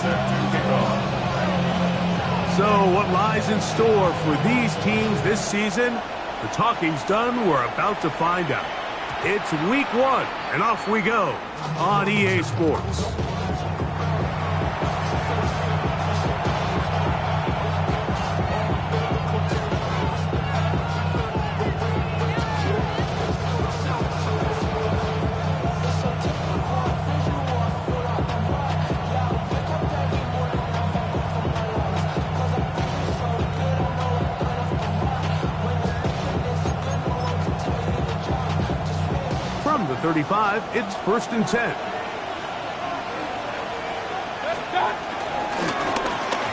So what lies in store for these teams this season? The talking's done. We're about to find out. It's week 1, and off we go on EA Sports. From the 35, it's 1st and 10.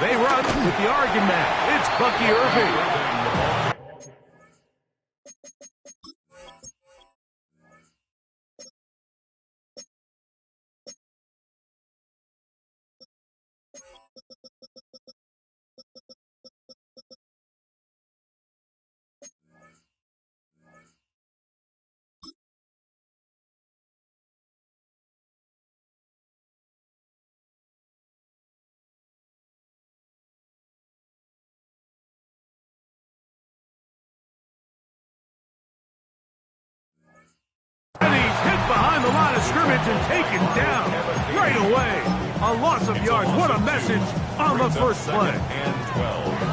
They run with the Oregon man. It's Bucky Irving. And he's hit behind the line of scrimmage and taken down right away. A loss of yards. What a message on the first play.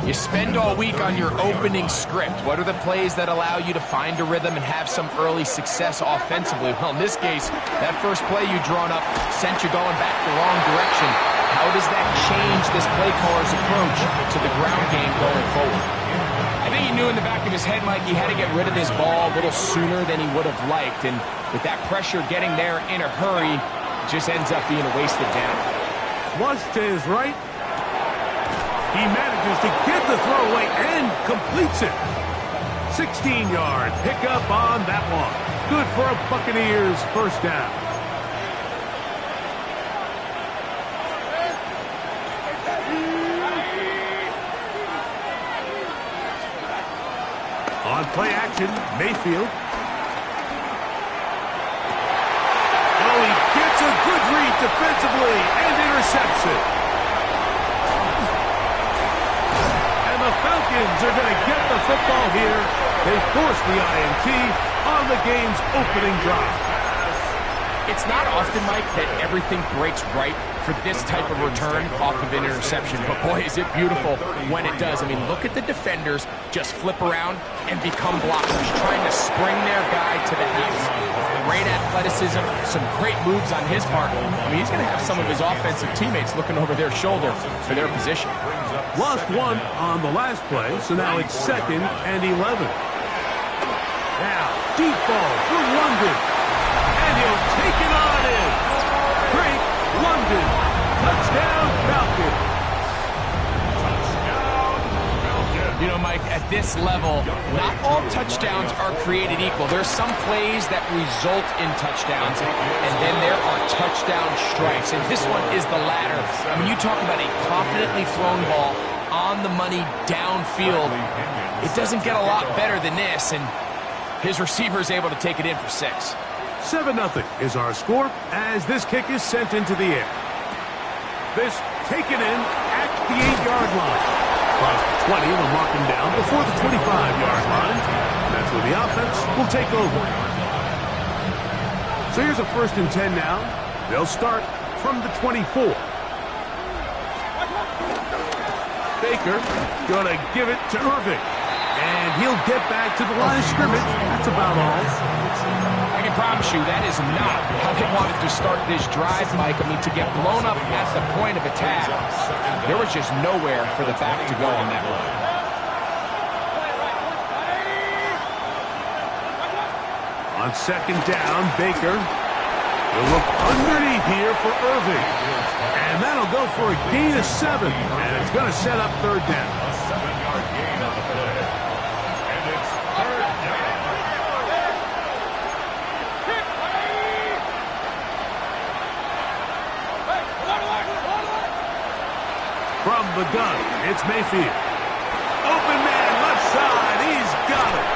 You spend all week on your opening script. What are the plays that allow you to find a rhythm and have some early success offensively? Well, in this case, that first play you drawn up sent you going back the wrong direction. How does that change this play caller's approach to the ground game going forward? I think he knew in the back of his head, Mike, he had to get rid of this ball a little sooner than he would have liked. And with that pressure getting there in a hurry, it just ends up being a wasted down. Flush to his right. He manages to get the throw away and completes it. 16-yard pickup on that one. Good for a Buccaneers first down. On play action, Mayfield. Oh, he gets a good read defensively and intercepts it. And the Falcons are going to get the football here. They force the INT on the game's opening drive. It's not often, Mike, that everything breaks right for this type of return off of an interception. But, boy, is it beautiful when it does. I mean, look at the defenders just flip around and become blockers, trying to spring their guy to the house. Great athleticism, some great moves on his part. I mean, he's going to have some of his offensive teammates looking over their shoulder for their position. Lost one on the last play, so now it's 2nd and 11. Now, deep ball for London. And he'll take it on in. Great London. Touchdown, Falcons. You know, Mike, at this level, not all touchdowns are created equal. There's some plays that result in touchdowns, and then there are touchdown strikes. And this one is the latter. I mean, you talk about a confidently thrown ball on the money downfield. It doesn't get a lot better than this, and his receiver is able to take it in for 6. 7-0 is our score as this kick is sent into the air. This taken in at the 8-yard line. Across the 20, they'll mark him down before the 25-yard line. That's where the offense will take over. So here's a 1st and 10 now. They'll start from the 24. Baker gonna give it to Irving. And he'll get back to the line of scrimmage. That's about all. I can promise you that is not how they wanted to start this drive, Mike. I mean, to get blown up at the point of attack, there was just nowhere for the back to go on that one. On 2nd down, Baker will look underneath here for Irving. And that'll go for a gain of 7. And it's going to set up 3rd down. From the gun, it's Mayfield. Open man, left side, he's got it.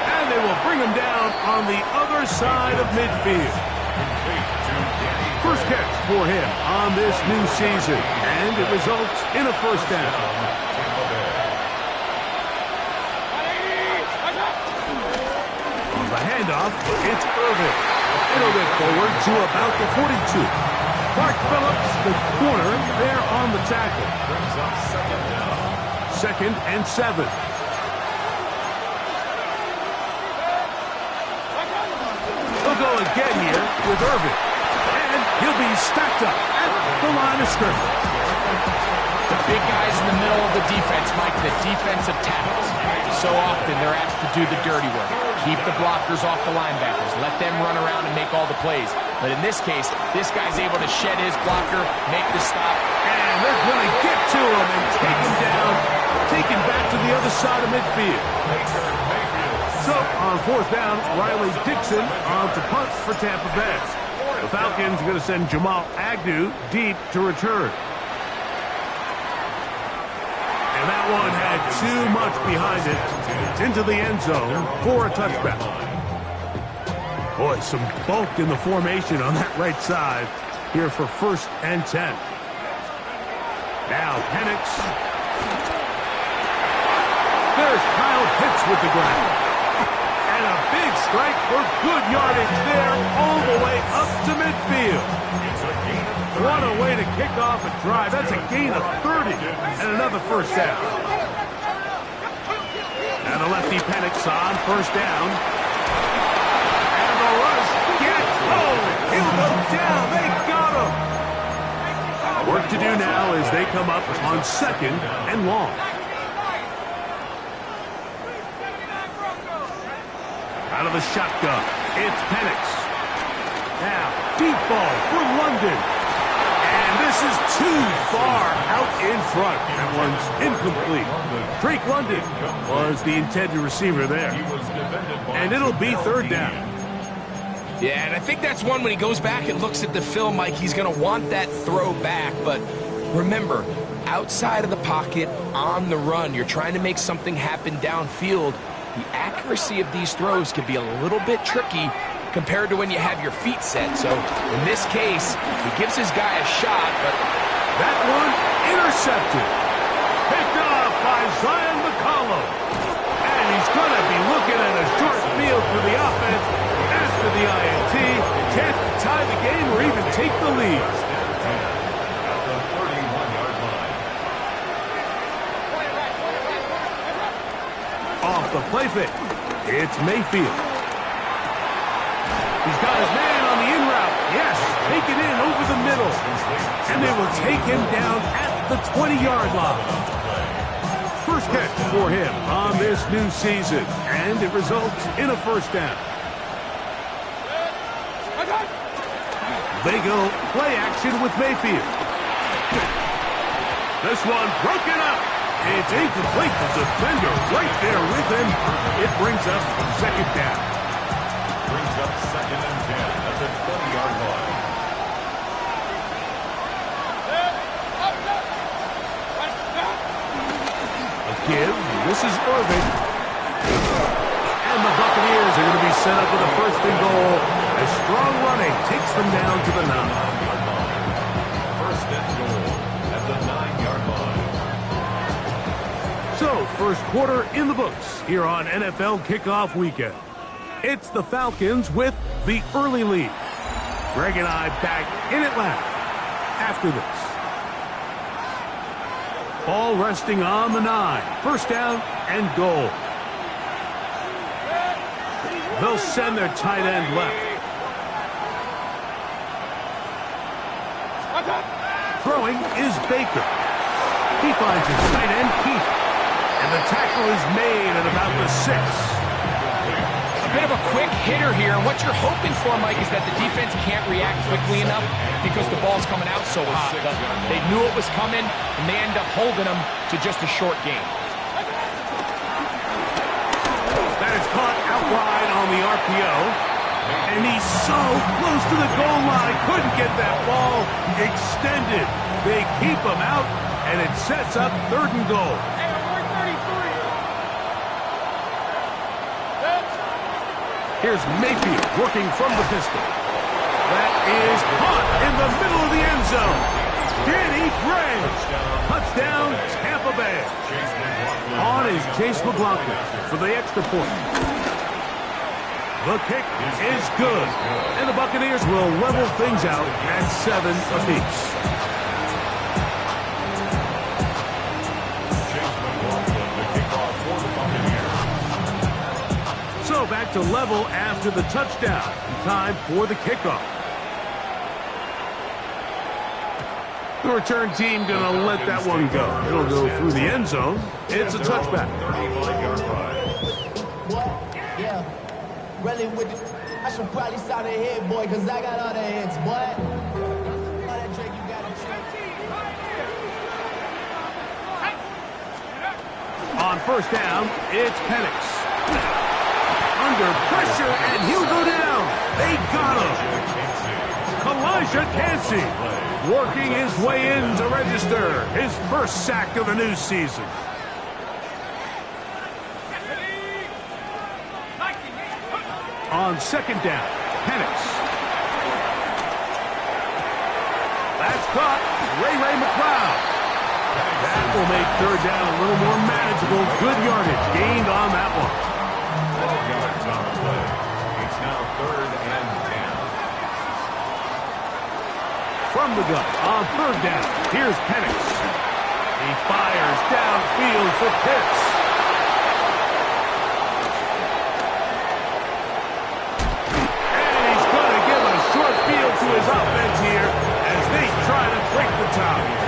And they will bring him down on the other side of midfield. First catch for him on this new season, and it results in a first down. On the handoff, it's Irvin. It'll get forward to about the 42. Clark Phillips, the corner, there on the tackle. Second and 7. He'll go again here with Irvin. And he'll be stacked up at the line of scrimmage. The big guys in the middle of the defense, Mike, the defensive tackles. So often they're asked to do the dirty work. Keep the blockers off the linebackers. Let them run around and make all the plays. But in this case, this guy's able to shed his blocker, make the stop. And they're going to get to him and take him down, take him back to the other side of midfield. So, on fourth down, Riley Dixon on to punt for Tampa Bay. The Falcons are going to send Jamal Agnew deep to return. And that one had too much behind it. It's into the end zone for a touchback. Boy, some bulk in the formation on that right side here for first and 10. Now, Penix. There's Kyle Pitts with the ground. And a big strike for good yardage there all the way up to midfield. What a way to kick off a drive. That's a gain of 30 and another first down. And the lefty Penix on first down. And the rush gets home. He'll go down. They got him. Work to do now as they come up on second and long. Out of the shotgun, it's Penix. Now, deep ball for London. And this is too far out in front. That one's incomplete. Drake London was the intended receiver there. And it'll be third down. Yeah, and I think that's one when he goes back and looks at the film, Mike, he's going to want that throw back. But remember, outside of the pocket, on the run, you're trying to make something happen downfield. The accuracy of these throws can be a little bit tricky compared to when you have your feet set. So in this case, he gives his guy a shot, but that one intercepted. Picked off by Zion McCollum. And he's going to be looking at a short field for the offense after the INT. Chance to tie the game or even take the lead. Off the play fake, it's Mayfield. He's got his man on the in route. Yes, take it in over the middle. And they will take him down at the 20-yard line. First catch for him on this new season. And it results in a first down. They go play action with Mayfield. This one broken up. It's incomplete. The defender right there with him. It brings up second down. Brings up second and 10 at the 20-yard line. A give. This is Irvin. And the Buccaneers are going to be set up with a first and goal. A strong running takes them down to the 9. First and goal at the 9-yard line. So, first quarter in the books here on NFL Kickoff Weekend. It's the Falcons with the early lead. Greg and I back in Atlanta after this. Ball resting on the 9. First down and goal. They'll send their tight end left. Throwing is Baker. He finds his tight end, Keith. And the tackle is made at about the 6. A bit of a quick hitter here. What you're hoping for, Mike, is that the defense can't react quickly enough because the ball's coming out so hot. But they knew it was coming, and they end up holding them to just a short game. That is caught out wide on the RPO. And he's so close to the goal line. Couldn't get that ball extended. They keep him out, and it sets up third and goal. Here's Mayfield working from the pistol. That is caught in the middle of the end zone. Did he bring? Touchdown, Tampa Bay. On is Chase McLaughlin for the extra point. The kick is good, and the Buccaneers will level things out at 7 apiece. So back to level after the touchdown. Time for the kickoff. The return team going to let that one go. It'll go through the end zone. It's a touchback. Yeah. Really with it. I should probably sign a hit, boy, because I got all the hits, boy. All that Drake, you got it, On first down, it's Penix. Under pressure, and he'll go down. They got him. Elijah Cansey working his way in to register his first sack of the new season. On second down, Penix. That's caught. Ray McLeod. That will make third down a little more manageable. Good yardage gained on that one. 4 yards on the play. It's now 3rd and 10. From the gun on third down, here's Penix. He fires downfield for Pitts. And he's going to give a short field to his offense here as they try to break the tie.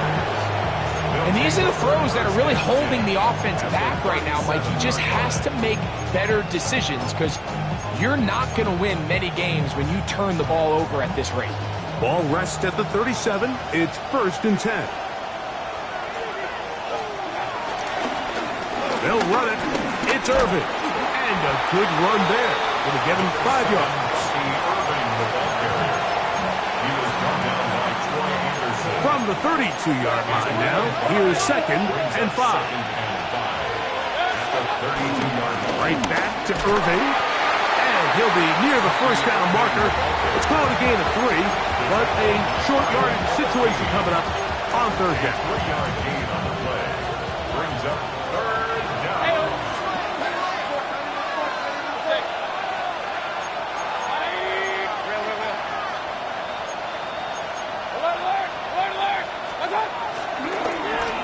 And these are the throws that are really holding the offense back right now, Mike. He just has to make better decisions because you're not going to win many games when you turn the ball over at this rate. Ball rests at the 37. It's 1st and 10. They'll run it. It's Irvin. And a good run there. Going to give him 5 yards. From the 32-yard line now, here's 2nd and 5. Right back to Irving. And he'll be near the first down marker. It's called a gain of 3, but a short yardage situation coming up on third down. 3-yard gain on the play. Brings up 3rd down.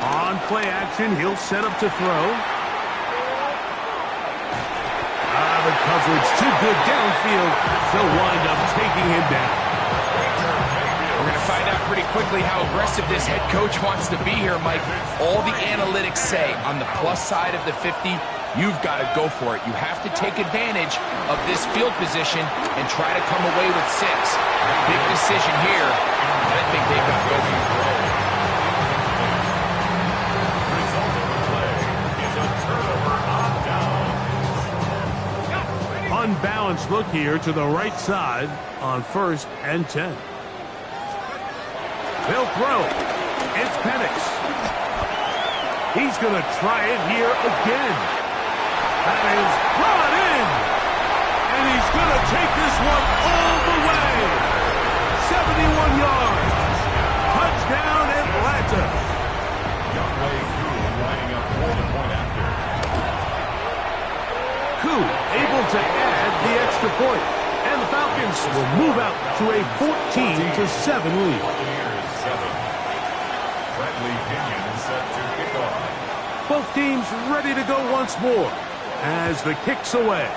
On play action, he'll set up to throw. The coverage too good downfield. They'll wind up taking him down. We're going to find out pretty quickly how aggressive this head coach wants to be here, Mike. All the analytics say on the plus side of the 50, you've got to go for it. You have to take advantage of this field position and try to come away with 6. Big decision here, and I think they've got to go for it. Result of the play is a turnover on down. Unbalanced look here to the right side on 1st and 10. They'll throw. It's Penix. He's going to try it here again. That is brought in. And he's going to take this one all the way. 71 yards. Touchdown, Atlanta. Young way through lining up for the point after. Koo able to add the extra point. And the Falcons will move out to a 14-7 lead. Buccaneers 7. Bradley Pinion is set to kick off. Both teams ready to go once more as the kick's away.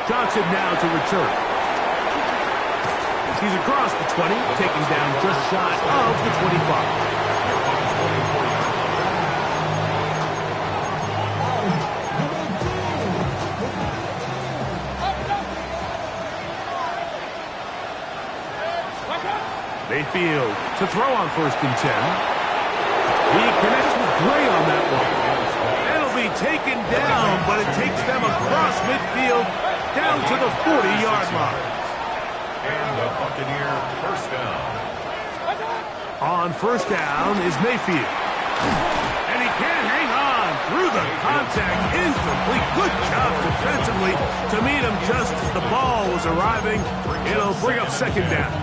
Johnson now to return. He's across the 20, taking down just shy of the 25. Mayfield to throw on 1st and 10. He connects with Gray on that one. It'll be taken down, but it takes them across midfield down to the 40-yard line. And the Buccaneer first down. On 1st down is Mayfield. And he can't hang on. through the contact, incomplete. Good job defensively to meet him just as the ball was arriving. It'll bring up second down.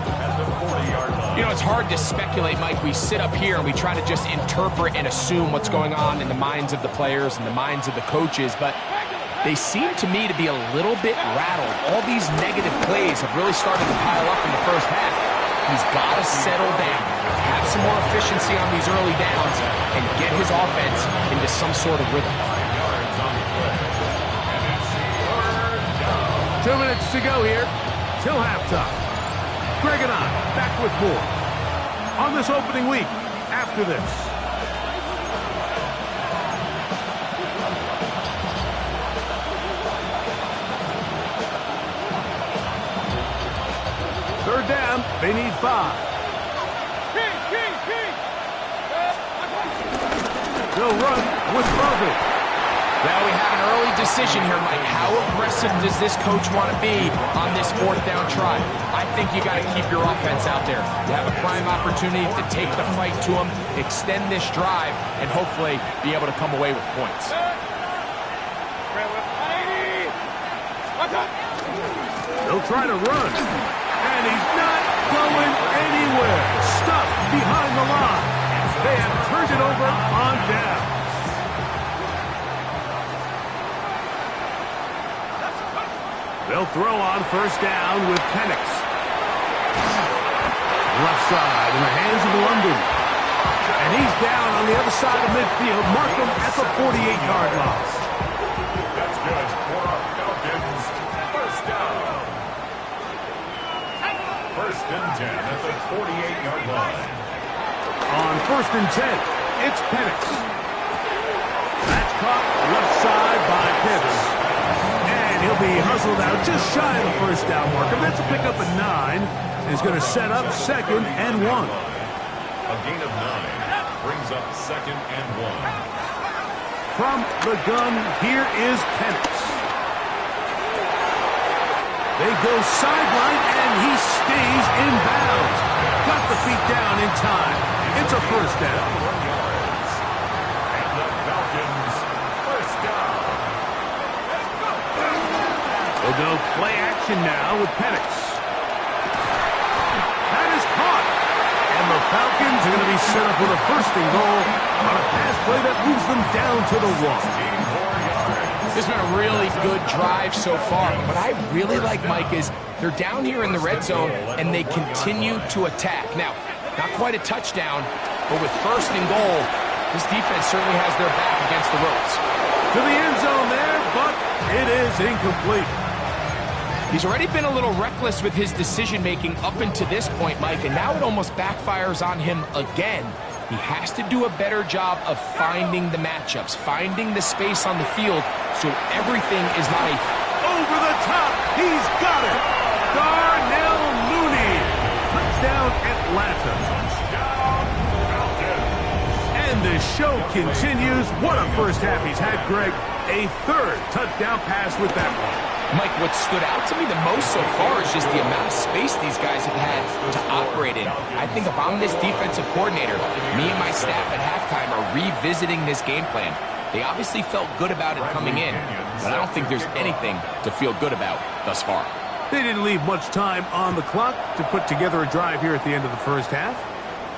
You know, it's hard to speculate, Mike. We sit up here and we try to just interpret and assume what's going on in the minds of the players and the minds of the coaches, but they seem to me to be a little bit rattled. All these negative plays have really started to pile up in the first half. He's got to settle down, have some more efficiency on these early downs, and get his offense into some sort of rhythm. 2 minutes to go here till halftime. Greg and I back with more on this opening week after this. Third down, they need 5. They'll run with Murphy. Well, we have an early decision here, Mike. How aggressive does this coach want to be on this 4th down try? I think you got to keep your offense out there. You have a prime opportunity to take the fight to them, extend this drive, and hopefully be able to come away with points. They'll try to run. And he's not going anywhere. Stuffed behind the line. They have turned it over on down. They'll throw on first down with Penix. Left side in the hands of London. And he's down on the other side of midfield. Mark him at the 48-yard line. That's good for our Falcons. First down. First and 10 at the 48-yard line. On first and 10, it's Penix. That's caught left side by Pitts. And he'll be hustled out just shy of the first down marker. That's a pickup at 9. And he's going to set up second and 1. A gain of 9 brings up second and 1. From the gun, here is Penix. They go sideline, and he stays in bounds. Got the feet down in time. It's a first down. And the Falcons, first down. They'll go play action now with Penix. That is caught. And the Falcons are going to be set up with a first and goal on a pass play that moves them down to the 1. This has been a really good drive so far. What I really like, Mike, is they're down here in the red zone, and they continue to attack. Now, not quite a touchdown, but with first and goal, this defense certainly has their back against the ropes. To the end zone there, but it is incomplete. He's already been a little reckless with his decision-making up until this point, Mike, and now it almost backfires on him again. He has to do a better job of finding the matchups, finding the space on the field so everything is not a... Over the top, he's got it. Darnell Mooney. Touchdown, Atlanta. And the show continues. What a first half he's had, Greg. A third touchdown pass with that one. Mike, what stood out to me the most so far is just the amount of space these guys have had to operate in. I think if I'm this defensive coordinator, me and my staff at halftime are revisiting this game plan. They obviously felt good about it coming in, but I don't think there's anything to feel good about thus far. They didn't leave much time on the clock to put together a drive here at the end of the first half.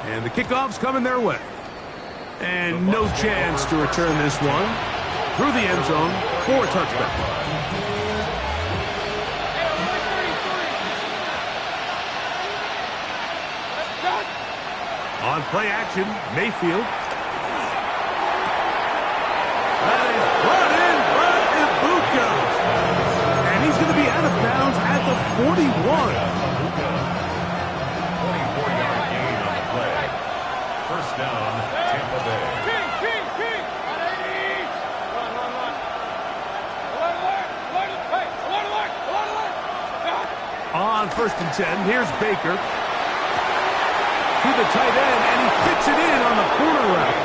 And the kickoff's coming their way. And no chance to return this one through the end zone for a touchback. On play action, Mayfield. That is brought in by Ibuka. And he's going to be out of bounds at the 41. 24-yard gain on the play. First down, Tampa Bay. On first and 10, here's Baker. To the tight end, and he fits it in on the corner route.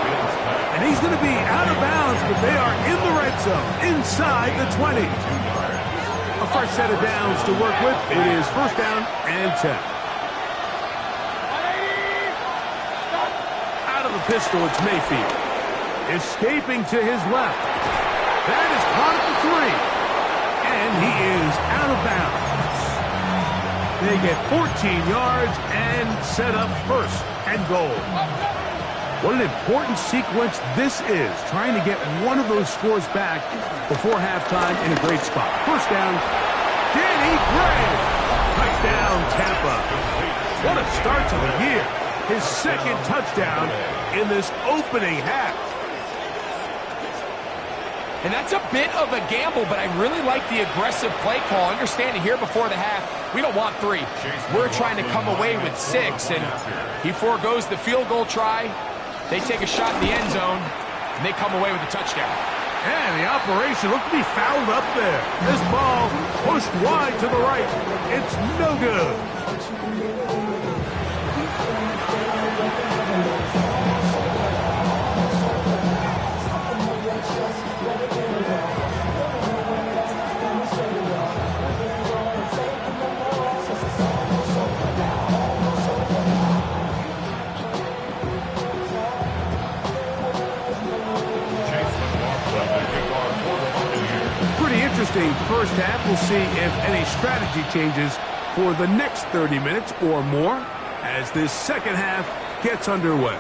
And he's going to be out of bounds, but they are in the red zone, inside the 20. A fresh set of downs to work with. It is first down and 10. Out of the pistol, it's Mayfield. Escaping to his left. That is caught at the 3. And he is out of bounds. They get 14 yards and set up first and goal. What an important sequence this is, trying to get one of those scores back before halftime in a great spot. First down, Danny Gray. Touchdown, Tampa. What a start to the year. His second touchdown in this opening half. And that's a bit of a gamble, but I really like the aggressive play call. Understanding here before the half, we don't want 3. We're trying to come away with 6, and he foregoes the field goal try. They take a shot in the end zone, and they come away with a touchdown. And the operation looked to be fouled up there. This ball pushed wide to the right. It's no good. Interesting first half. We'll see if any strategy changes for the next 30 minutes or more as this second half gets underway.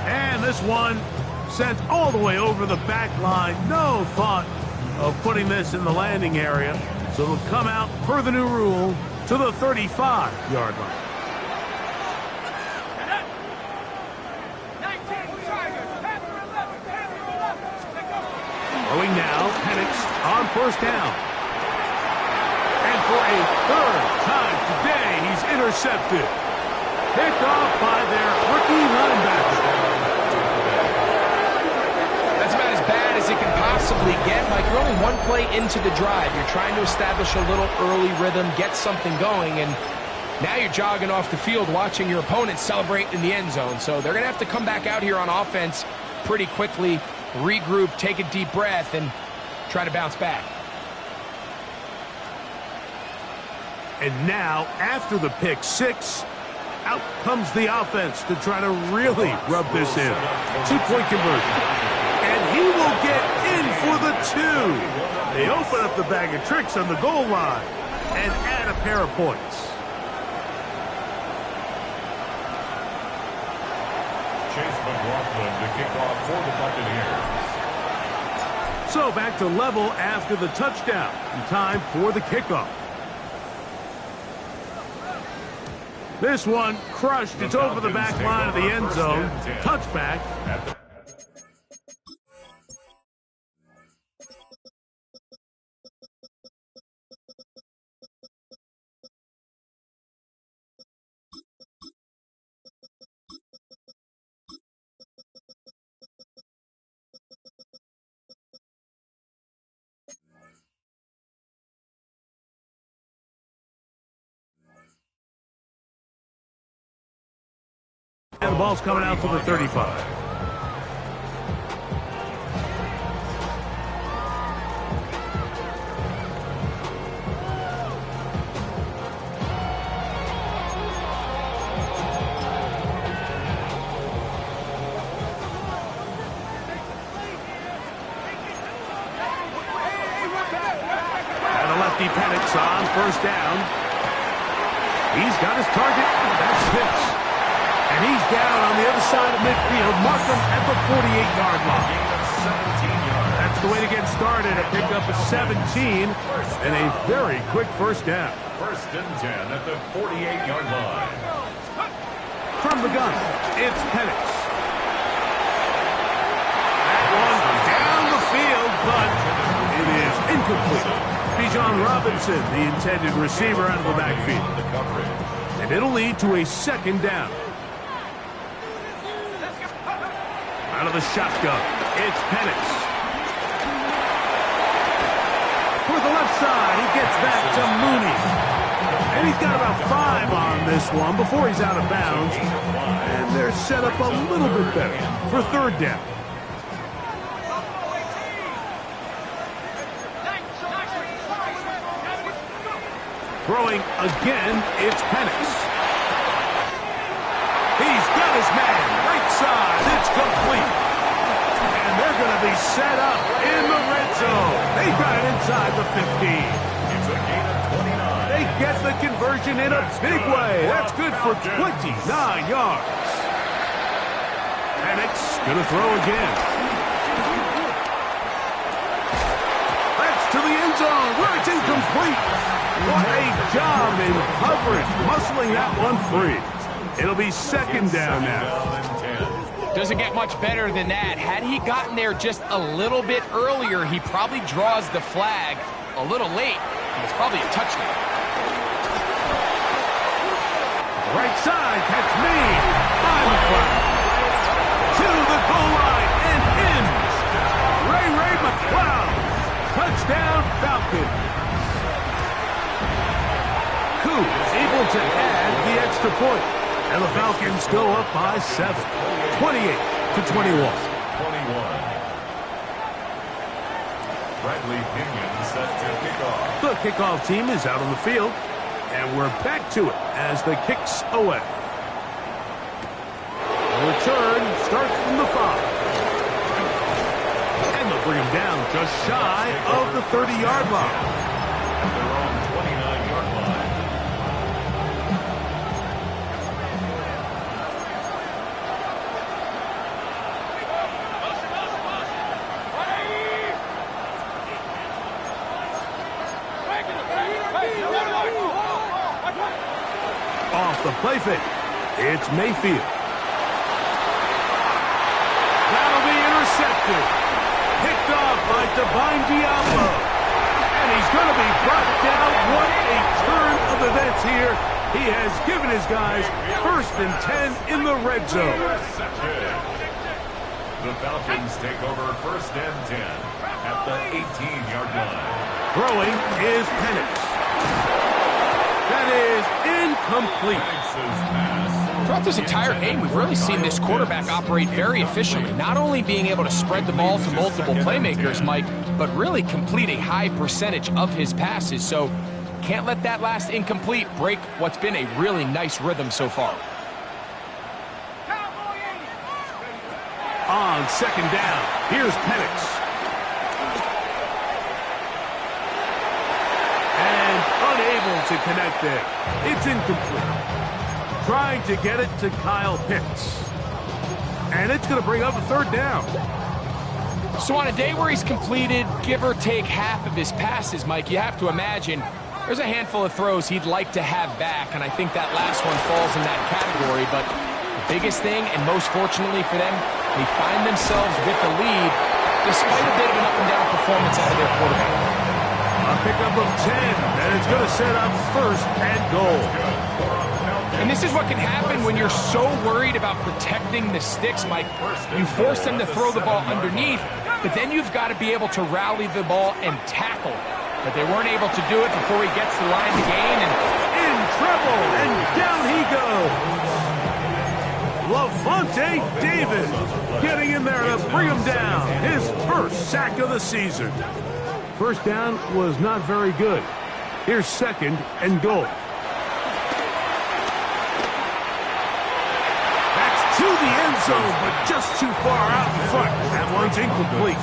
And this one sent all the way over the back line. No thought of putting this in the landing area. So it'll come out per the new rule to the 35-yard line. Going now, Penix on first down. And for a third time today, he's intercepted. Picked off by their rookie linebacker. That's about as bad as it can possibly get. Like, you're only one play into the drive. You're trying to establish a little early rhythm, get something going, and now you're jogging off the field watching your opponent celebrate in the end zone. So they're going to have to come back out here on offense pretty quickly, regroup, take a deep breath, and try to bounce back. And now, after the pick six, out comes the offense to try to really rub this in. 2-point conversion. And he will get in for the 2. They open up the bag of tricks on the goal line and add a pair of points. Chase McLaughlin to kick off for the Buccaneers. So back to level after the touchdown. And time for the kickoff. This one crushed. It's over the back line of the end zone. Touchback. And the ball's coming out to the 35. And the lefty Penix on first down. He's got his target. That's Pitts. And he's down on the other side of midfield. Mark him at the 48-yard line. That's the way to get started. A pickup of 17 and a very quick first down. First and 10 at the 48-yard line. From the gun, it's Penix. That one down the field, but it is incomplete. Bijan Robinson, the intended receiver, out of the backfield. And it'll lead to a second down. Out of the shotgun, it's Penix. For the left side, he gets that to Mooney. And he's got about 5 on this one before he's out of bounds. And they're set up a little bit better for third down. Throwing again, it's Penix. He's got his man, right side, it's complete. to be set up in the red zone. They got it inside the 15. It's a gain of 29. They get the conversion in a big way. That's good for 29 yards. Penix going to throw again. That's to the end zone where it's incomplete. What a job in coverage, muscling that one free. It'll be second down now. Doesn't get much better than that. Had he gotten there just a little bit earlier, he probably draws the flag a little late. It's probably a touchdown. Right side, catch me. By McLeod. To the goal line and in. Ray McLeod. Touchdown, Falcons. Koo is able to add the extra point. And the Falcons go up by 7. 28-21. Bradley Pinion set to kick off. The kickoff team is out on the field. And we're back to it as the kick's away. The return starts from the 5. And they'll bring him down just shy of the 30-yard line. At their own 29-yard line. Off the play fake, it's Mayfield. That'll be intercepted. Picked off by Divine Diablo. And he's going to be brought down. What a turn of events here. He has given his guys 1st and 10 in the red zone. The Falcons take over 1st and 10 at the 18-yard line. Throwing is Penix. That is incomplete. Throughout this entire game, we've really seen this quarterback operate very efficiently, not only being able to spread the ball to multiple playmakers, Mike, but really complete a high percentage of his passes. So can't let that last incomplete break what's been a really nice rhythm so far. On 2nd down, here's Penix. Unable to connect there. It's incomplete. Trying to get it to Kyle Pitts. And it's going to bring up a 3rd down. So on a day where he's completed, give or take half of his passes, Mike, you have to imagine there's a handful of throws he'd like to have back, and I think that last one falls in that category. But the biggest thing, and most fortunately for them, they find themselves with the lead despite a bit of an up-and-down performance out of their quarterback. A pickup of 10, and it's going to set up 1st and goal. And this is what can happen when you're so worried about protecting the sticks, Mike. You force them to throw the ball underneath, but then you've got to be able to rally the ball and tackle. But they weren't able to do it before he gets the line to gain. And in trouble, and down he goes. Lavonte David getting in there to bring him down. His 1st sack of the season. 1st down was not very good. Here's 2nd and goal. That's to the end zone, but just too far out in front. That one's incomplete.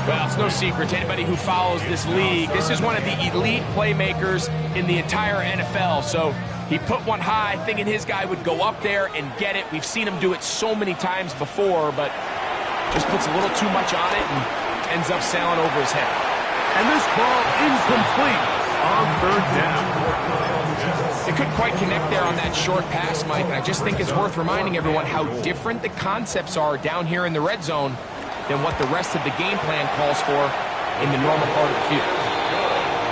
Well, it's no secret to anybody who follows this league. This is one of the elite playmakers in the entire NFL. So he put one high, thinking his guy would go up there and get it. We've seen him do it so many times before, but just puts a little too much on it and ends up sailing over his head. And this ball incomplete on 3rd down. They couldn't quite connect there on that short pass, Mike, and I just think it's worth reminding everyone how different the concepts are down here in the red zone than what the rest of the game plan calls for in the normal part of the field.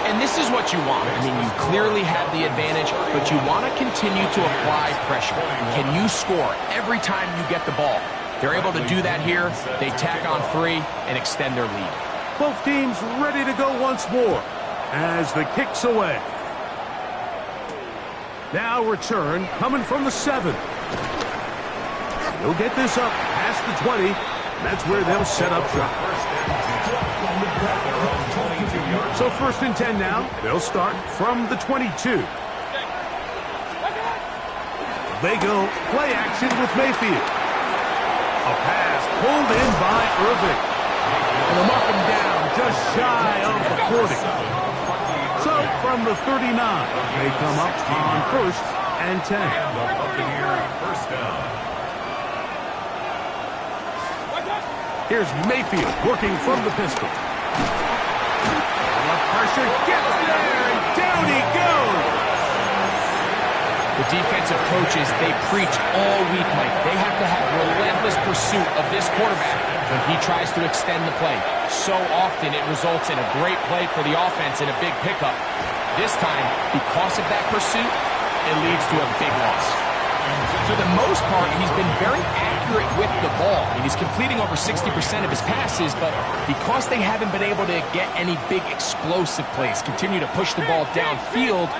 And this is what you want. I mean, you clearly have the advantage, but you want to continue to apply pressure. Can you score every time you get the ball? They're able to do that here. They tack on 3 and extend their lead. Both teams ready to go once more as the kick's away. Now return coming from the 7. He'll get this up past the 20. That's where they'll set up shop. So 1st and 10 now. They'll start from the 22. They go play action with Mayfield. A pass pulled in by Irving. They'll mark him down just shy of the 40. So from the 39, they come up on 1st and 10. And the Buccaneers first down. Here's Mayfield working from the pistol. The pressure gets there, and down he goes. The defensive coaches, they preach all week, Mike. They have to have relentless pursuit of this quarterback when he tries to extend the play. So often it results in a great play for the offense and a big pickup. This time, because of that pursuit, it leads to a big loss. For the most part, he's been very accurate with the ball. I mean, he's completing over 60% of his passes, but because they haven't been able to get any big explosive plays, continue to push the ball downfield,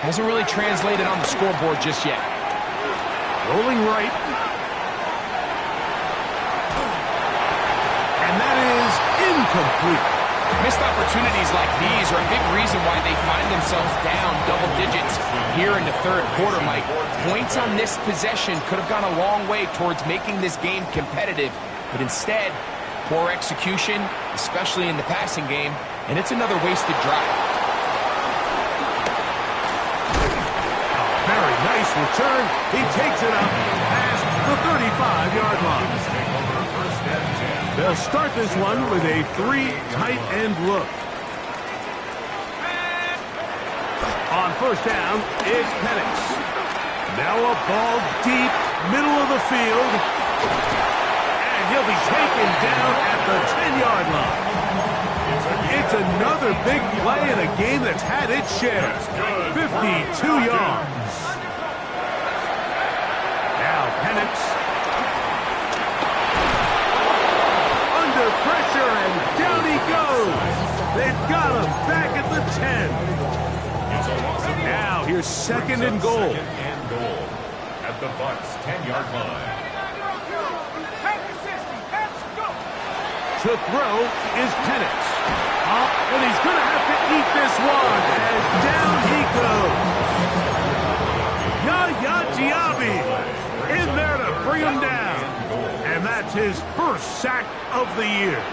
hasn't really translated on the scoreboard just yet. Rolling right. And that is incomplete. Missed opportunities like these are a big reason why they find themselves down double digits here in the third quarter, Mike. Points on this possession could have gone a long way towards making this game competitive, but instead, poor execution, especially in the passing game, and it's another wasted drive. Very nice return. He takes it up past the 35-yard line. They'll start this one with a 3 tight end look. On 1st down, it's Penix. Now a ball deep, middle of the field. And he'll be taken down at the 10-yard line. It's another big play in a game that's had its share. 52 yards. Now Penix. Under pressure, and down he goes. They've got him back at the 10. Now here's 2nd and goal. At the Bucs 10-yard line. To throw is Penix. And he's going to have to eat this one, as down he goes. Yaya Diaby in there to bring him down. And that's his first sack of the year.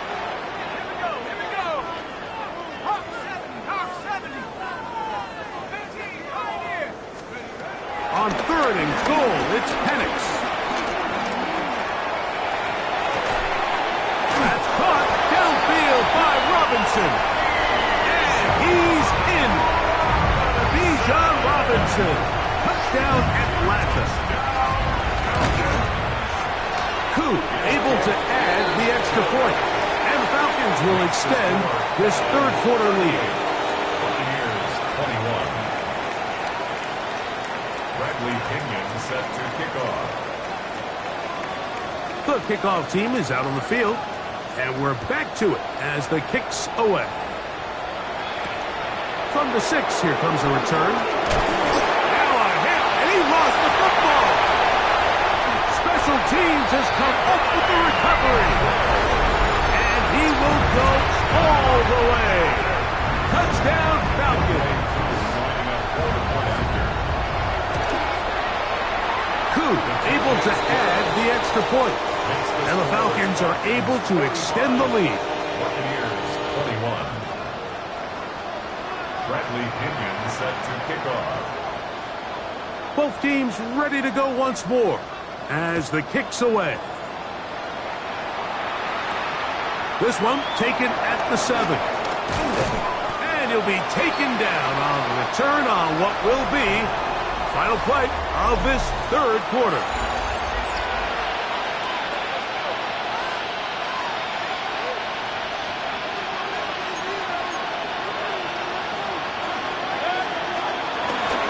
On 3rd and goal, it's Penix. That's caught downfield by Robinson. And he's in. Bijan Robinson. Touchdown Atlanta. Koo able to add the extra point. And the Falcons will extend this third quarter lead. Buccaneers 21. Bradley Pinion set to kick off. The kickoff team is out on the field, and we're back to it as the kick's away. From the 6, here comes a return. Now a hit, and he lost the football. Special teams has come up with the recovery. And he will go all the way. Touchdown, Falcons. Able to add the extra point. And the Falcons are able to extend the lead. Buccaneers 21. Bradley Pinion set to kick off. Both teams ready to go once more as the kick's away. This one taken at the 7. And he'll be taken down on the return on what will be final play of this third quarter.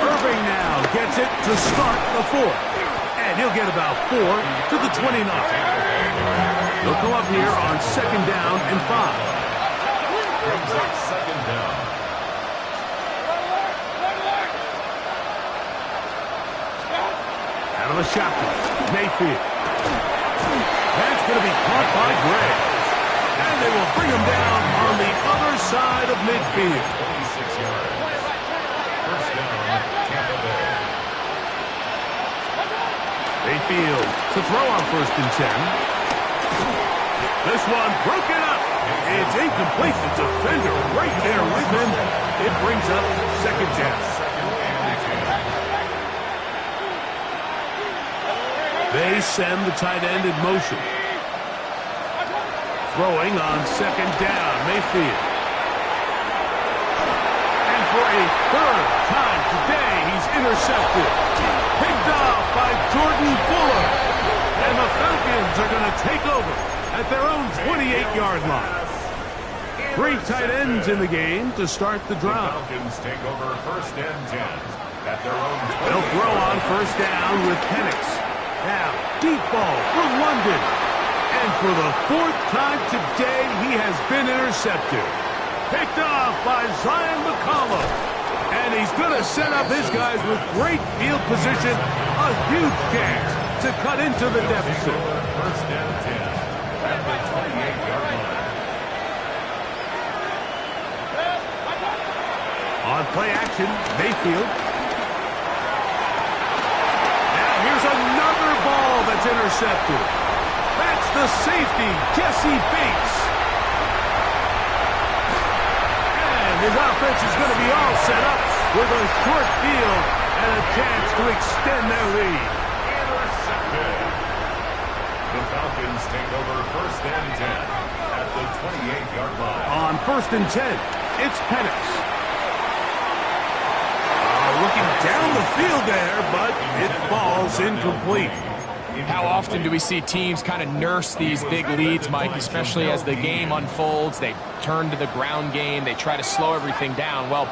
Irving now gets it to start the 4th. And he'll get about 4 to the 29. They'll come up here on 2nd down and 5. Brings up 2nd down. Out of the shotgun, Mayfield. That's going to be caught by Gray. And they will bring him down on the other side of midfield. 26 yards. First down, Tampa Bay. Mayfield to throw on 1st and 10. This one broken up. It's incomplete. The defender right there with him. It brings up second down. They send the tight end in motion. Throwing on second down, Mayfield. And for a third time today, he's intercepted. Picked off by Jordan Fuller. And the Falcons are going to take over at their own 28-yard line. 3 tight ends in the game to start the drive. The Falcons take over first and 10 at their own. They'll throw on first down with Penix. Now, deep ball for London. And for the 4th time today, he has been intercepted. Picked off by Zion McCollum. And he's going to set up his guys with great field position. A huge chance to cut into the deficit. First and 10 at the 28-yard line. On play action, Mayfield. Now here's another ball that's intercepted. That's the safety, Jesse Bates. And his offense is going to be all set up with a short field and a chance to extend their lead. Intercepted. The Falcons take over first and 10 at the 28-yard line. On first and 10, it's Penix. Looking down the field there, but it falls incomplete. How often do we see teams kind of nurse these big leads, Mike, especially as the game unfolds? They turn to the ground game. They try to slow everything down. Well,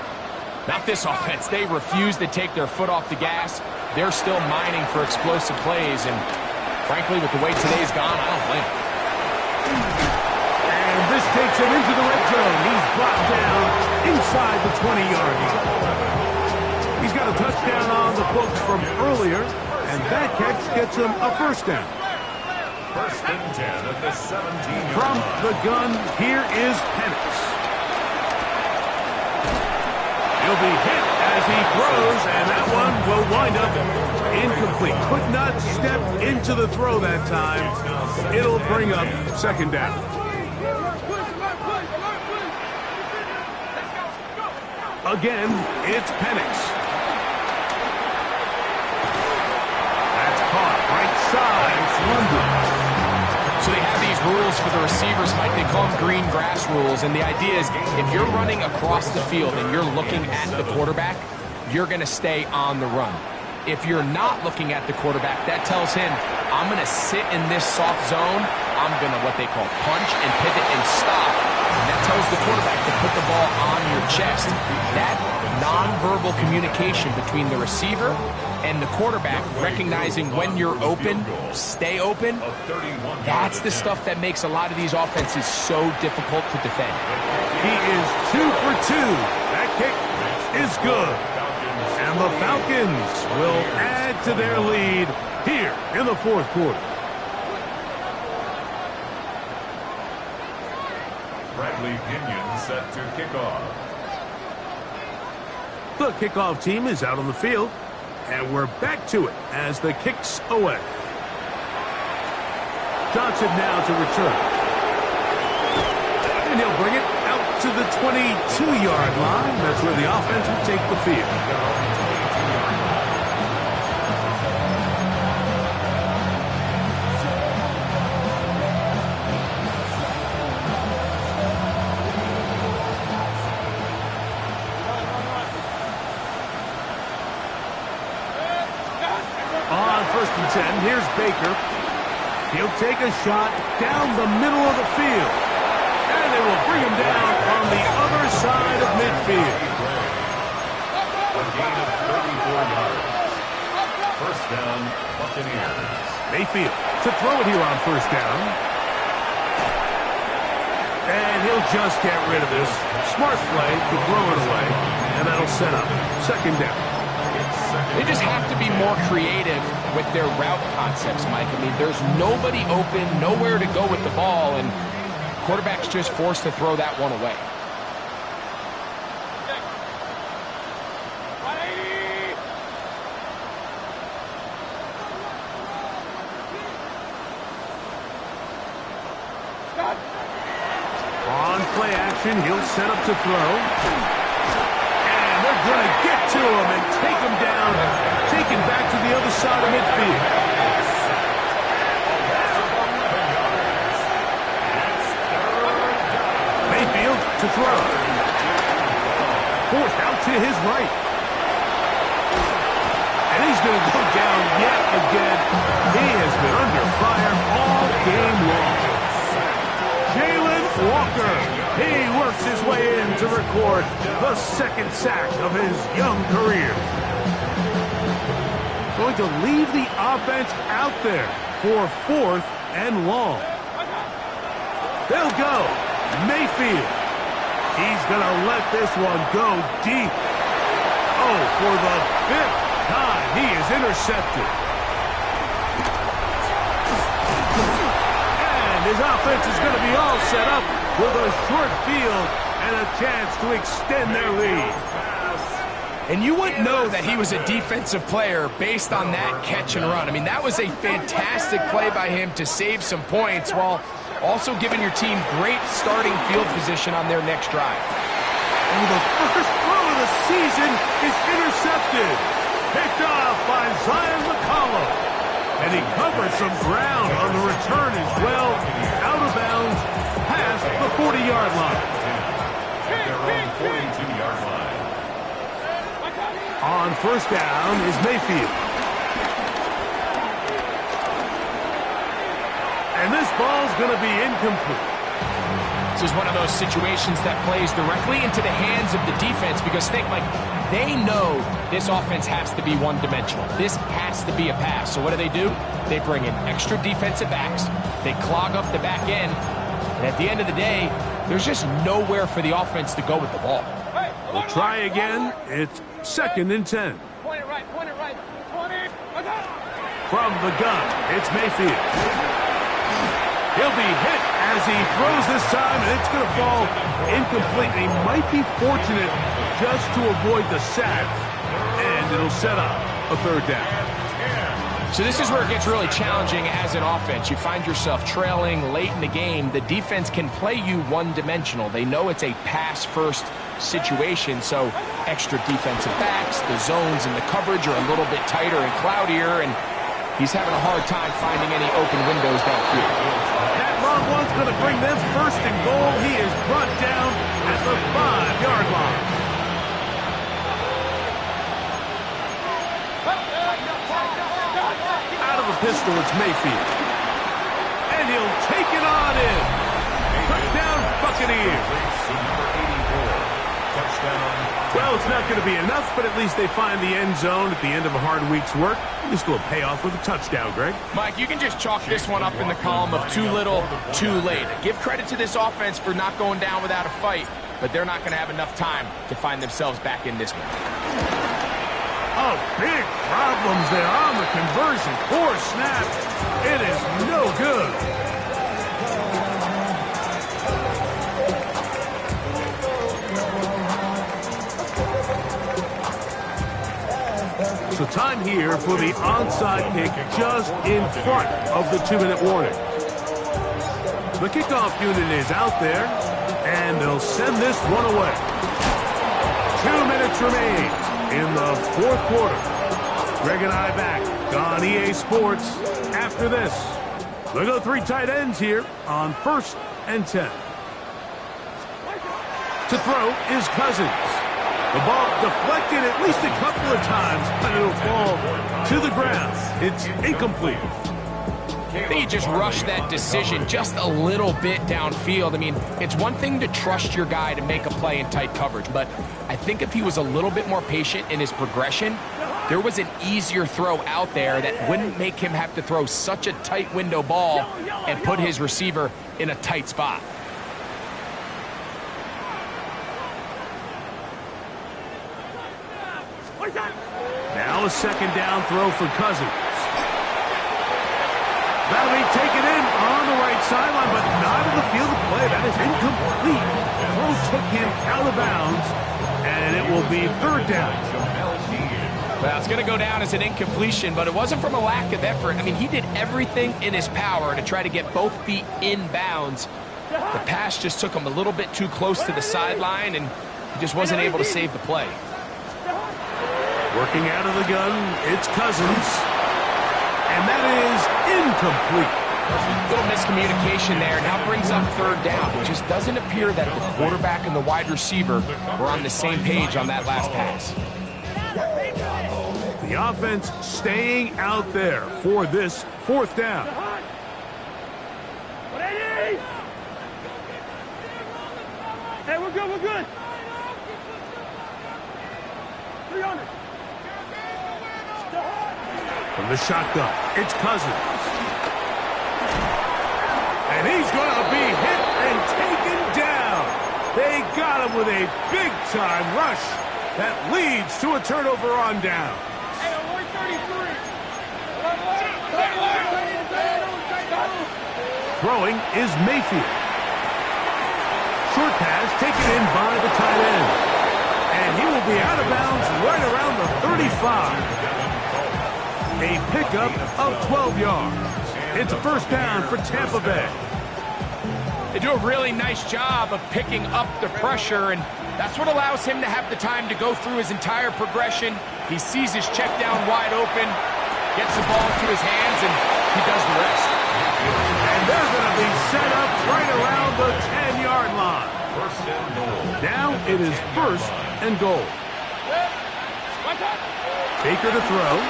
not this offense. They refuse to take their foot off the gas. They're still mining for explosive plays, and frankly, with the way today's gone, I don't blame them. And this takes him into the red zone. He's brought down inside the 20-yard line. He's got a touchdown on the books from earlier, and that catch gets him a first down. First and 10 at the 17-yard From line. the gun, here is Penix. He'll be hit as he throws, and that one will wind up incomplete. Could not step into the throw that time. It'll bring up second down. Again, it's Penix. Right side, London. So they have these rules for the receivers, Mike. They call them green grass rules. And the idea is if you're running across the field and you're looking at the quarterback, you're going to stay on the run. If you're not looking at the quarterback, that tells him, I'm going to sit in this soft zone. I'm going to what they call punch and pivot and stop. And that tells the quarterback to put the ball on your chest. That nonverbal communication between the receiver and the quarterback, recognizing when you're open, stay open, that's the stuff that makes a lot of these offenses so difficult to defend. He is 2 for 2. That kick is good. And the Falcons will add to their lead here in the 4th quarter. Bradley Pinion set to kick off. The kickoff team is out on the field, and we're back to it as the kick's away. Johnson now to return. And he'll bring it out to the 22-yard line. That's where the offense will take the field. On first and 10, here's Baker. He'll take a shot down the middle of the field. And they will bring him down on the other side of midfield. A gain of 34 yards. First down, Buccaneers. Mayfield to throw it here on first down. And he'll just get rid of this. Smart play to throw it away. And that'll set up second down. They just have to be more creative with their route concepts, Mike. I mean, there's nobody open, nowhere to go with the ball, and quarterback's just forced to throw that one away. play action. He'll set up to throw. And they're going to get to him and take him down, taken back to the other side of midfield. Mayfield to throw. Forced out to his right. And he's going to go down yet again. He has been under fire all game long. Jalen Walker. He works his way in to record the second sack of his young career. Going to leave the offense out there for 4th and long. They'll go. Mayfield. He's going to let this one go deep. Oh, for the 5th time, he is intercepted. And his offense is going to be all set up with a short field and a chance to extend their lead. And you wouldn't know that he was a defensive player based on that catch and run. I mean, that was a fantastic play by him to save some points while also giving your team great starting field position on their next drive. And the first throw of the season is intercepted. Picked off by Zion McCollum. And he covered some ground on the return as well. Out of bounds past the 40-yard line. At their own 42-yard line. On first down is Mayfield. And this ball's going to be incomplete. This is one of those situations that plays directly into the hands of the defense because they know this offense has to be one-dimensional. This has to be a pass. So what do? They bring in extra defensive backs. They clog up the back end. And at the end of the day, there's just nowhere for the offense to go with the ball. We'll try again. It's 2nd and 10. Point it right. 20. From the gun, it's Mayfield. He'll be hit as he throws this time, and it's going to fall incomplete. He might be fortunate just to avoid the sack, and it'll set up a 3rd down. So this is where it gets really challenging as an offense. You find yourself trailing late in the game. The defense can play you one-dimensional. They know it's a pass-first situation, so extra defensive backs, the zones and the coverage are a little bit tighter and cloudier, and he's having a hard time finding any open windows downfield. That long one's going to bring them 1st and goal. He is brought down at the 5-yard line. Out of the pistol, it's Mayfield. And he'll take it on in. Touchdown, Buccaneers. Well, it's not going to be enough, but at least they find the end zone at the end of a hard week's work. At least it'll pay off with a touchdown, Greg. Mike, you can just chalk this one up in the column of too little, too late. Give credit to this offense for not going down without a fight, but they're not going to have enough time to find themselves back in this one. Oh, big problems there on the conversion. Poor snap. It is no good. So time here for the onside kick just in front of the 2-minute warning. The kickoff unit is out there, and they'll send this one away. 2 minutes remain in the 4th quarter. Greg and I back on EA Sports after this. We'll go 3 tight ends here on 1st and 10. To throw is Cousins. The ball deflected at least a couple of times, but it'll fall to the ground. It's incomplete. I think he just rushed that decision just a little bit downfield. I mean, it's one thing to trust your guy to make a play in tight coverage, but I think if he was a little bit more patient in his progression, there was an easier throw out there that wouldn't make him have to throw such a tight window ball and put his receiver in a tight spot. Now a 2nd down throw for Cousins. That'll be taken in on the right sideline, but not in the field of play. That is incomplete. Throw took him out of bounds, and it will be 3rd down. Well, it's going to go down as an incompletion, but it wasn't from a lack of effort. I mean, he did everything in his power to try to get both feet in bounds, The pass just took him a little bit too close to the sideline, and he just wasn't able to save the play. Working out of the gun, it's Cousins. And that is incomplete. Little miscommunication there. Now brings up third down. It just doesn't appear that the quarterback and the wide receiver were on the same page on that last pass. The offense staying out there for this fourth down. Hey, we're good, we're good. 300. From the shotgun, it's Cousins. And he's going to be hit and taken down. They got him with a big-time rush that leads to a turnover on down. Hey, 133. Throwing is Mayfield. Short pass taken in by the tight end. And he will be out of bounds right around the 35. A pickup of 12 yards. It's a first down for Tampa Bay. They do a really nice job of picking up the pressure, and that's what allows him to have the time to go through his entire progression. He sees his check down wide open, gets the ball into his hands, and he does the rest. And they're going to be set up right around the 10-yard line. First and goal. Now it is first and goal. Baker to throw.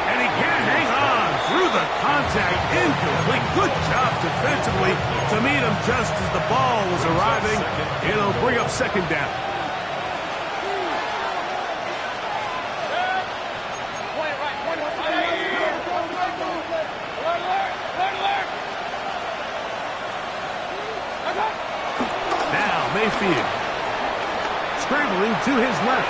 And he can't hang on through the contact. Incomplete. Good job defensively to meet him just as the ball was arriving. It'll bring up second down. Now Mayfield scrambling to his left.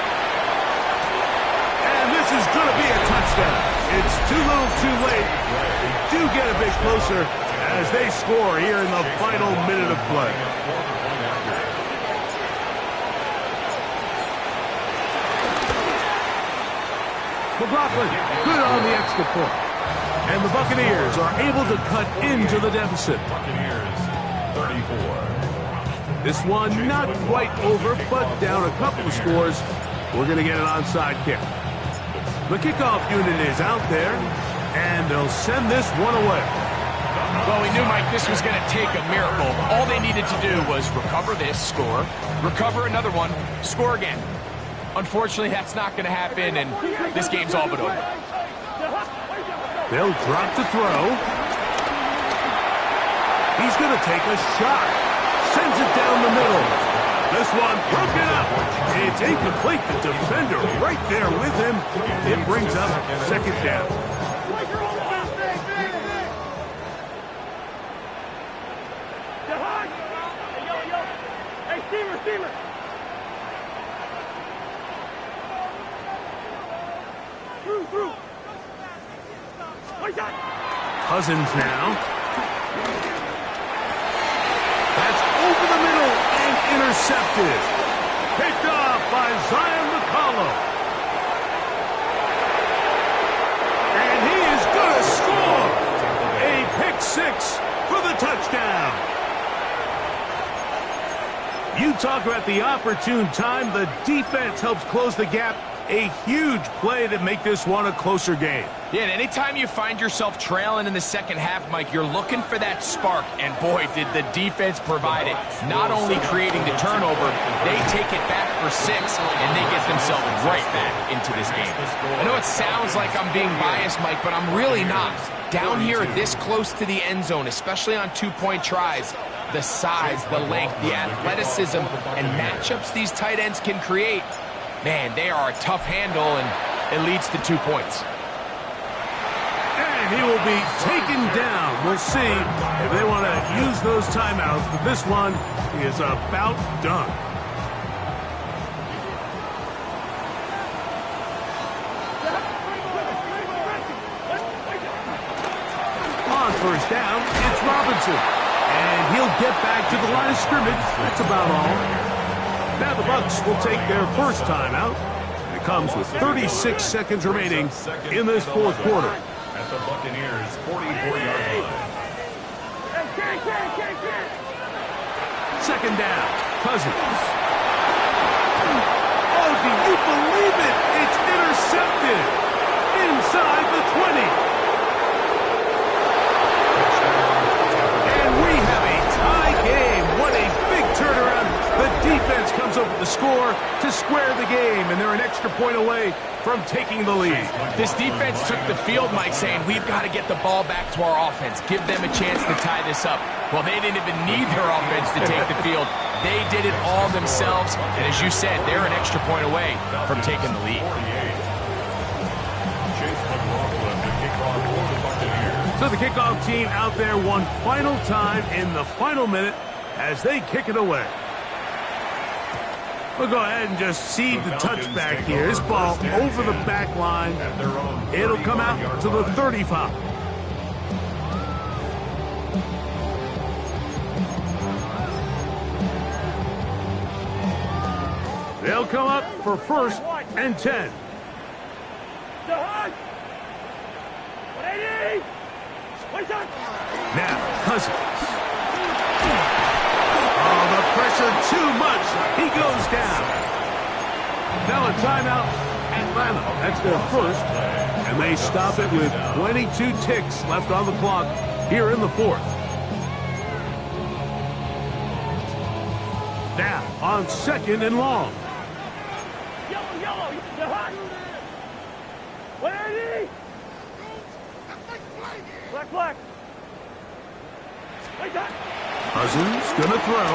And this is going to be a touchdown. It's too little too late. They do get a bit closer as they score here in the final minute of play. McLaughlin, good on the extra point. And the Buccaneers are able to cut into the deficit. Buccaneers, 34. This one not quite over, but down a couple of scores. We're going to get an onside kick. The kickoff unit is out there, and they'll send this one away. Well, we knew, Mike, this was going to take a miracle. All they needed to do was recover this, score, recover another one, score again. Unfortunately, that's not going to happen, and this game's all but over. They'll drop to throw. He's going to take a shot. Sends it down the middle. This one broken up. It's incomplete. The defender right there with him. It brings up second down. Hey, steamer. Through. Cousins now. That's over the middle and intercepted. Picked off by Zion McCollum. And he is going to score. A pick six for the touchdown. You talk about the opportune time. The defense helps close the gap. A huge play to make this one a closer game. Yeah, and anytime you find yourself trailing in the second half, Mike, you're looking for that spark. And boy, did the defense provide it. Not only creating the turnover, they take it back for 6, and they get themselves right back into this game. I know it sounds like I'm being biased, Mike, but I'm really not. Down here this close to the end zone, especially on two-point tries, the size, the length, the athleticism, and matchups these tight ends can create, man, they are a tough handle, and it leads to 2 points. And he will be taken down. We'll see if they want to use those timeouts, but this one is about done. On first down, it's Robinson. And he'll get back to the line of scrimmage. That's about all. Now the Bucs will take their first timeout. It comes with 36 seconds remaining in this fourth quarter. At the Buccaneers' 44-yard line. Can't. Second down, Cousins. Oh, do you believe it? It's intercepted inside the 20. And we have a tie game. What a big turnaround. The defense comes up with the score to square the game, and they're an extra point away from taking the lead. This defense took the field, Mike, saying we've got to get the ball back to our offense. Give them a chance to tie this up. Well, they didn't even need their offense to take the field. They did it all themselves, and as you said, they're an extra point away from taking the lead. So the kickoff team out there one final time in the final minute as they kick it away. We'll go ahead and just cede the touchback here. This ball over the back line. It'll come out to the 35. They'll come up for 1st and 10. Now, Cousins. Oh, the pressure too much. He goes down. Now a timeout, Atlanta. That's their first. And they stop it with 22 ticks left on the clock here in the 4th. Now on 2nd and long. Yellow. You're hot. 180. Black. Cousins gonna throw.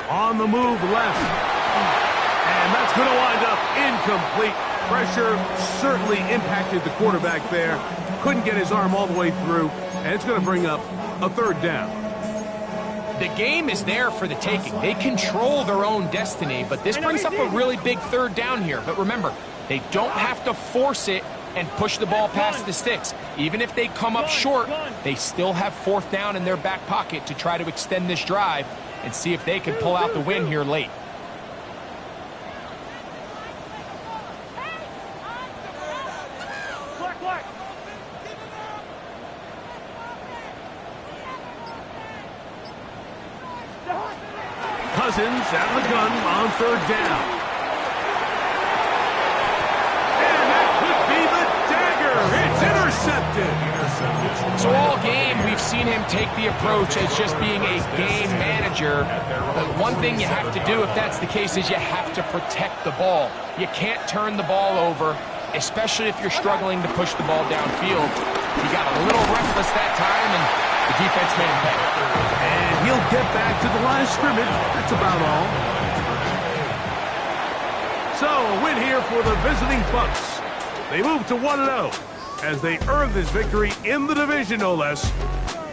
On the move left. And that's gonna wind up incomplete. Pressure certainly impacted the quarterback there. Couldn't get his arm all the way through. And it's gonna bring up a 3rd down. The game is there for the taking. They control their own destiny, but this brings up a really big 3rd down here. But remember, they don't have to force it and push the ball past the sticks. Even if they come up short, they still have 4th down in their back pocket to try to extend this drive and see if they can pull out the win here late. Black. Cousins out of the gun on 3rd down. It's intercepted. So all game, we've seen him take the approach as just being a game manager. But one thing you have to do if that's the case is you have to protect the ball. You can't turn the ball over, especially if you're struggling to push the ball downfield. He got a little reckless that time, and the defense made him pay. And he'll get back to the line of scrimmage. That's about all. So a win here for the visiting Bucs. They move to 1-0 as they earn this victory in the division, no less,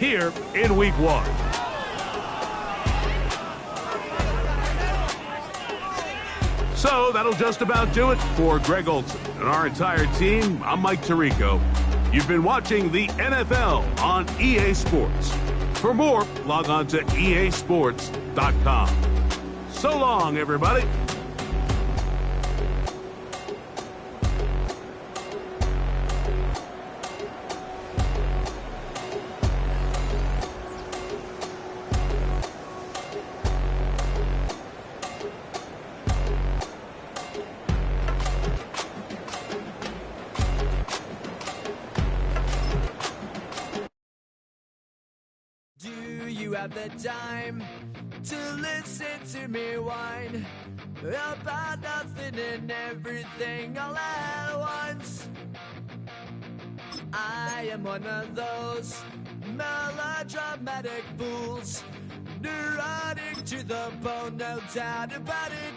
here in Week 1. So that'll just about do it for Greg Olson and our entire team. I'm Mike Tirico. You've been watching the NFL on EA Sports. For more, log on to easports.com. So long, everybody. The time to listen to me whine about nothing and everything all at once. I am one of those melodramatic fools, neurotic to the bone, no doubt about it.